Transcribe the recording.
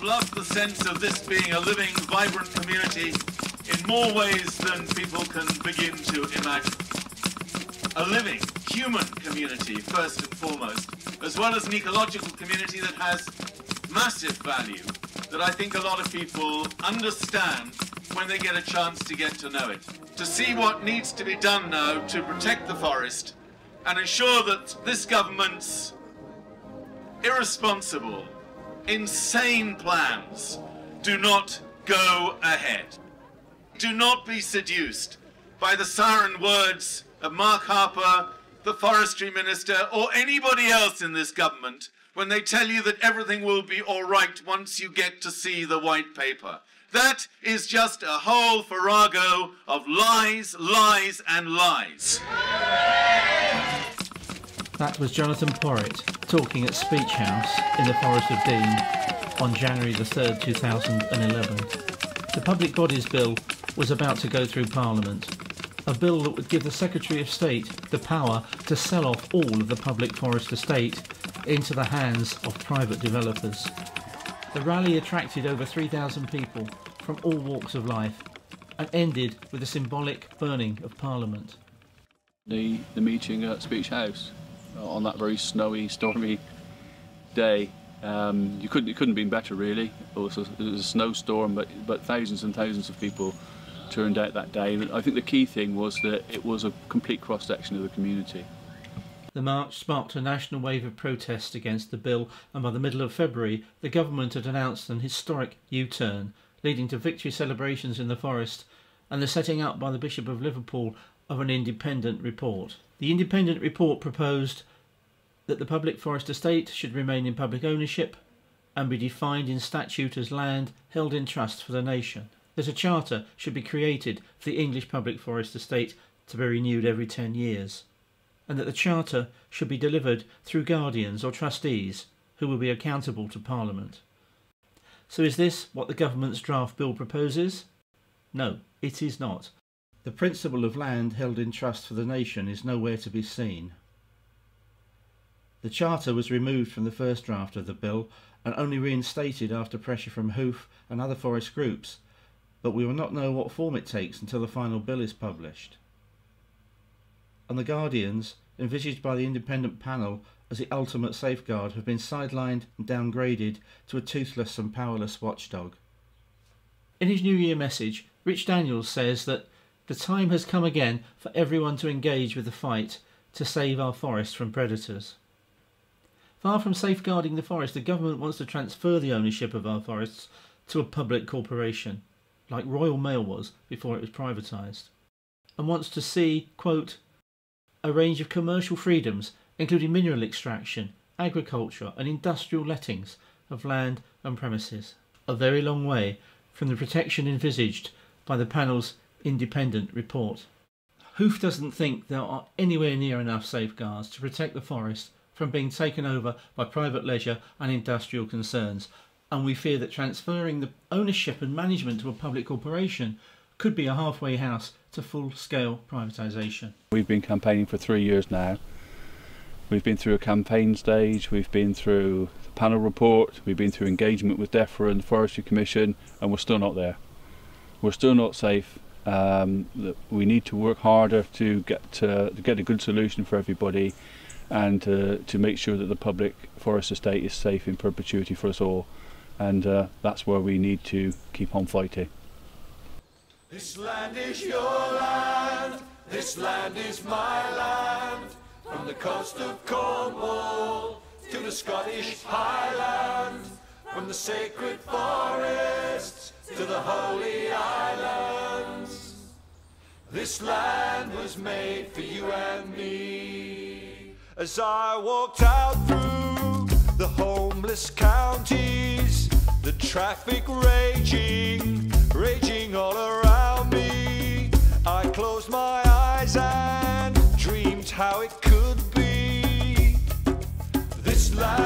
have loved the sense of this being a living, vibrant community in more ways than people can begin to imagine. A living, human community, first and foremost, as well as an ecological community that has massive value, that I think a lot of people understand when they get a chance to get to know it. To see what needs to be done now to protect the forest and ensure that this government's irresponsible, insane plans do not go ahead. Do not be seduced by the siren words of Mark Harper, the Forestry Minister, or anybody else in this government when they tell you that everything will be all right once you get to see the white paper. That is just a whole farrago of lies, lies and lies. That was Jonathan Porritt talking at Speech House in the Forest of Dean on January the 3rd, 2011. The Public Bodies Bill was about to go through Parliament. A bill that would give the Secretary of State the power to sell off all of the public forest estate into the hands of private developers. The rally attracted over 3,000 people from all walks of life and ended with a symbolic burning of Parliament. The meeting at Speech House on that very snowy, stormy day, it couldn't have been better really. It was a snowstorm, but thousands and thousands of people turned out that day. And I think the key thing was that it was a complete cross-section of the community. The march sparked a national wave of protest against the bill, and by the middle of February the government had announced an historic U-turn, leading to victory celebrations in the forest and the setting up by the Bishop of Liverpool of an independent report. The independent report proposed that the public forest estate should remain in public ownership and be defined in statute as land held in trust for the nation, that a charter should be created for the English public forest estate to be renewed every 10 years, and that the charter should be delivered through guardians or trustees who will be accountable to Parliament. So is this what the government's draft bill proposes? No, it is not. The principle of land held in trust for the nation is nowhere to be seen. The charter was removed from the first draft of the bill and only reinstated after pressure from Hoof and other forest groups, but we will not know what form it takes until the final bill is published. And the guardians, envisaged by the independent panel as the ultimate safeguard, have been sidelined and downgraded to a toothless and powerless watchdog. In his New Year message, Rich Daniels says that the time has come again for everyone to engage with the fight to save our forests from predators. Far from safeguarding the forest, the government wants to transfer the ownership of our forests to a public corporation, like Royal Mail was before it was privatised, and wants to see, quote, a range of commercial freedoms, including mineral extraction, agriculture and industrial lettings of land and premises. A very long way from the protection envisaged by the panel's independent report. Hoof doesn't think there are anywhere near enough safeguards to protect the forest from being taken over by private leisure and industrial concerns, and we fear that transferring the ownership and management to a public corporation could be a halfway house to full-scale privatisation. We've been campaigning for 3 years now. We've been through a campaign stage, we've been through the panel report, we've been through engagement with DEFRA and the Forestry Commission, and we're still not there. We're still not safe. We need to work harder to get a good solution for everybody, and to make sure that the public forest estate is safe in perpetuity for us all. And that's where we need to keep on fighting. This land is your land, this land is my land, from the coast of Cornwall to the Scottish Highland, from the sacred forests to the holy islands. This land was made for you and me. As I walked out through the homeless counties, the traffic raging all around me, I closed my eyes and dreamed how it could be. This land